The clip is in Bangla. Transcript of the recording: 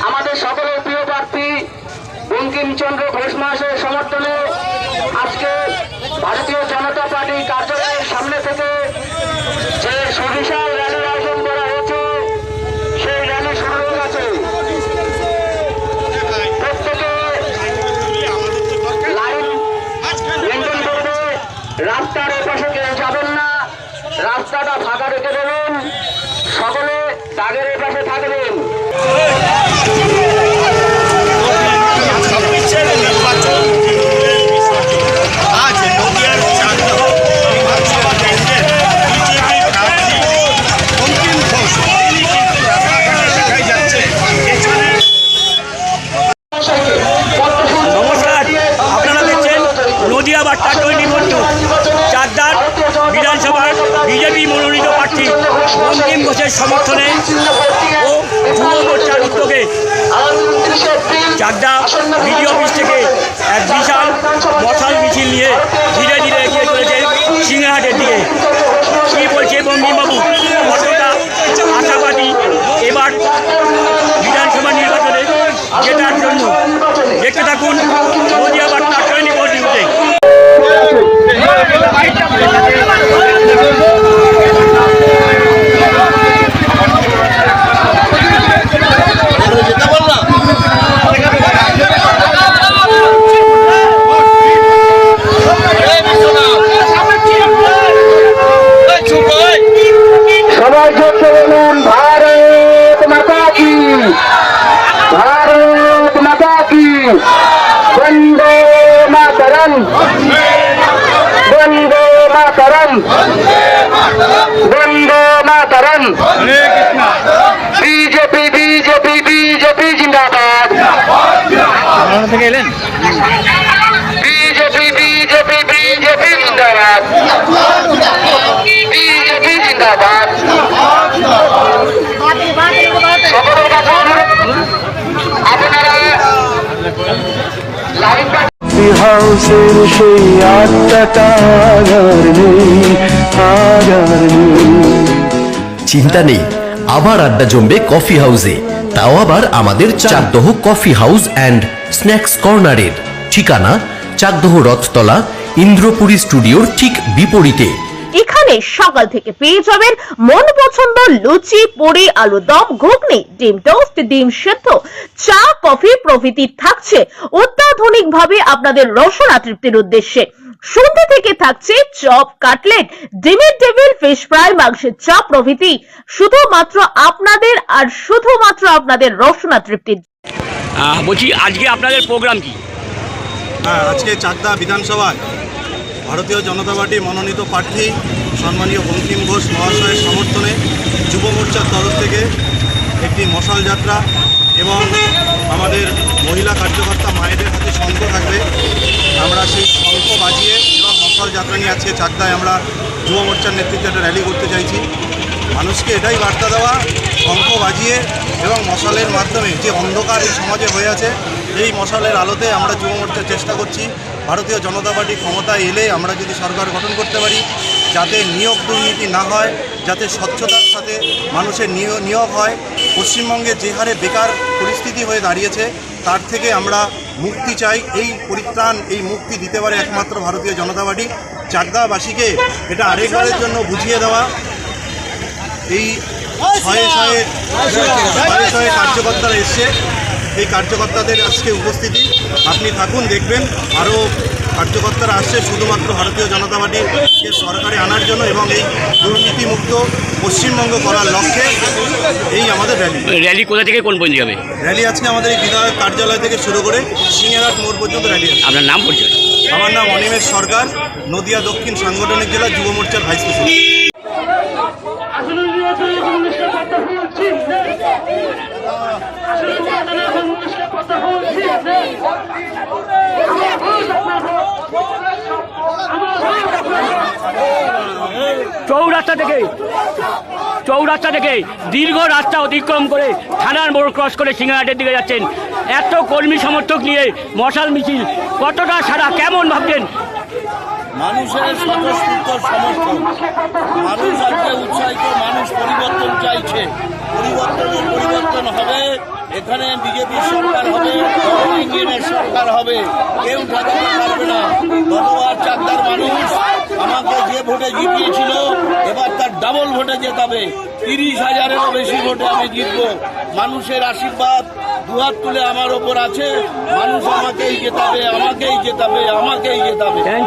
আমাদের সকলের প্রিয় প্রার্থী বঙ্কিমচন্দ্র ঘোষ মহাশয়ের সমর্থনে আজকে ভারতীয় জনতা পার্টি কার্যালয়ের সামনে থেকে যে সুবিশাল র্যালির আয়োজন করা হয়েছে সেই র্যালি শুরু হয়ে গেছে। প্রত্যেকে লাইন মেনটেন করবে, রাস্তার এপাশে কেউ যাবেন না, রাস্তাটা ফাঁকা রেখে দেবেন, সকলে দাগের এপাশে থাকবেন। চাকদার বিধানসভার বিজেপি মনোনীত প্রার্থী বঙ্কিম ঘোষের সমর্থনে ও যুব মোর্চার উদ্যোগে চাকদা বিডিও অফিস থেকে এক বিশাল মশাল মিছিল নিয়ে ধীরে ধীরে এগিয়ে চলেছে সিংহাটের দিকে। কী বলছে বঙ্কিমবাবু, কতটা আশাবাদী এবার বিধানসভা নির্বাচনে জেতার জন্য? দেখতে থাকুন নদিয়া বার্তা 24 নিউজে। সবাই জোরে বলুন ভারত মাতা কি, ভারত মাতা কি, বন্দে মাতরম, বন্দে মাতরম, বন্দে মাতরম। বিজেপি বিজেপি বিজেপি জিন্দাবাদ, থেকে এলেন বিজেপি বিজেপি বিজেপি জিন্দাবাদ, বিজেপি জিন্দাবাদ। সকলের কাছে আপনারা লাইন হাউসের সেই আত্মাটা চিন্তা নেই, আবার আড্ডা জমবে কফি হাউসে, তাও আবার আমাদের Chakdah coffee house and snacks কর্নারের। ঠিকানা চাকদহ রথতলা ইন্দ্রপুরী স্টুডিওর ঠিক বিপরীতে। এখানে সকাল থেকে পেয়ে যাবেন মন পছন্দ লুচি, পুরি, আলু দম, ঘুগনি, ডিম টোস্ট, ডিম সেদ্ধ, চা, কফি প্রভৃতি থাকছে অত্যাধুনিক ভাবে আপনাদের রসনা তৃপ্তির উদ্দেশ্যে। সন্ধ্যা থেকে থাকছে চপ, কাটলেট, ডিমের টেবিল, ফিশ ফ্রাই, মাংসের চপ প্রভৃতি, শুধুমাত্র আপনাদের আর শুধুমাত্র আপনাদের রসনা তৃপ্তির। বলছি আজকে আপনাদের প্রোগ্রাম কি? আজকে চাকদা বিধানসভায় ভারতীয় জনতা পার্টি মনোনীত প্রার্থী সম্মানীয় বঙ্কিম ঘোষ মহাশয়ের সমর্থনে যুব মোর্চার তরফ থেকে একটি মশাল যাত্রা এবং আমাদের মহিলা কার্যকর্তা মায়েদের হাতে শঙ্খ থাকবে। আমরা সেই শঙ্খ বাজিয়ে এবং মশাল যাত্রা নিয়ে আজকে চাকদায় আমরা যুব মোর্চার নেতৃত্বে একটা র্যালি করতে চাইছি। মানুষকে এটাই বার্তা দেওয়া, শঙ্খ বাজিয়ে এবং মশালের মাধ্যমে যে অন্ধকার এই সমাজে হয়ে আছে, এই মশালের আলোতে আমরা যুব মোর্চার চেষ্টা করছি ভারতীয় জনতা পার্টি ক্ষমতায় এলে আমরা যদি সরকার গঠন করতে পারি, যাতে নিয়োগ দুর্নীতি না হয়, যাতে স্বচ্ছতার সাথে মানুষের নিয়োগ হয়। পশ্চিমবঙ্গে যে হারে বেকার পরিস্থিতি হয়ে দাঁড়িয়েছে তার থেকে আমরা মুক্তি চাই। এই পরিত্রাণ, এই মুক্তি দিতে পারে একমাত্র ভারতীয় জনতা পার্টি। চাকদাবাসীকে এটা আরেকবারের জন্য বুঝিয়ে দেওয়া। এই শয়ে শয়ে কার্যকর্তারা এসছে, এই কার্যকর্তাদের আজকে উপস্থিতি আপনি থাকুন, দেখবেন আরও কার্যকর্তারা আসছে শুধুমাত্র ভারতীয় জনতা পার্টিকে সরকারে আনার জন্য এবং এই দুর্নীতিমুক্ত পশ্চিমবঙ্গ করার লক্ষ্যে এই আমাদের র্যালি কোথা থেকে কোন পর্যন্ত যাবে? র্যালি আজকে আমাদের এই বিধায়ক কার্যালয় থেকে শুরু করে সিংহেরহাট মোড় পর্যন্ত র্যালি আছে। আপনার নাম পরিচয়? আমার নাম অনিমেষ সরকার, নদিয়া দক্ষিণ সাংগঠনিক জেলা যুব মোর্চার ভাইস প্রেসিডেন্ট। চৌরাস্তা থেকে চৌরাস্তা থেকে দীর্ঘ রাস্তা অতিক্রম করে থানার মোড় ক্রস করে সিংহাটের দিকে যাচ্ছেন। এত কর্মী সমর্থক নিয়ে মশাল মিছিল, কতটা সারা কেমন ভাবছেন? মানুষের স্বতঃস্ফূর্ত সমর্থন, মানুষ আজকে উৎসাহিত, মানুষ পরিবর্তন চাইছে, পরিবর্তন হবে। এখানে বিজেপির সরকার হবে, ইঞ্জিনের সরকার হবে, কেউ ঠেকাতে পারবে না। গতবার চাকদার মানুষ আমাকে যে ভোটে জিতিয়েছিল, এবার তার ডাবল ভোটে জেতাবে। 30,000-এরও বেশি ভোটে আমি জিতবো। মানুষের আশীর্বাদ দুহাত তুলে আমার ওপর আছে। মানুষ আমাকেই জেতাবে, আমাকেই জেতাবে, আমাকেই জেতাবে।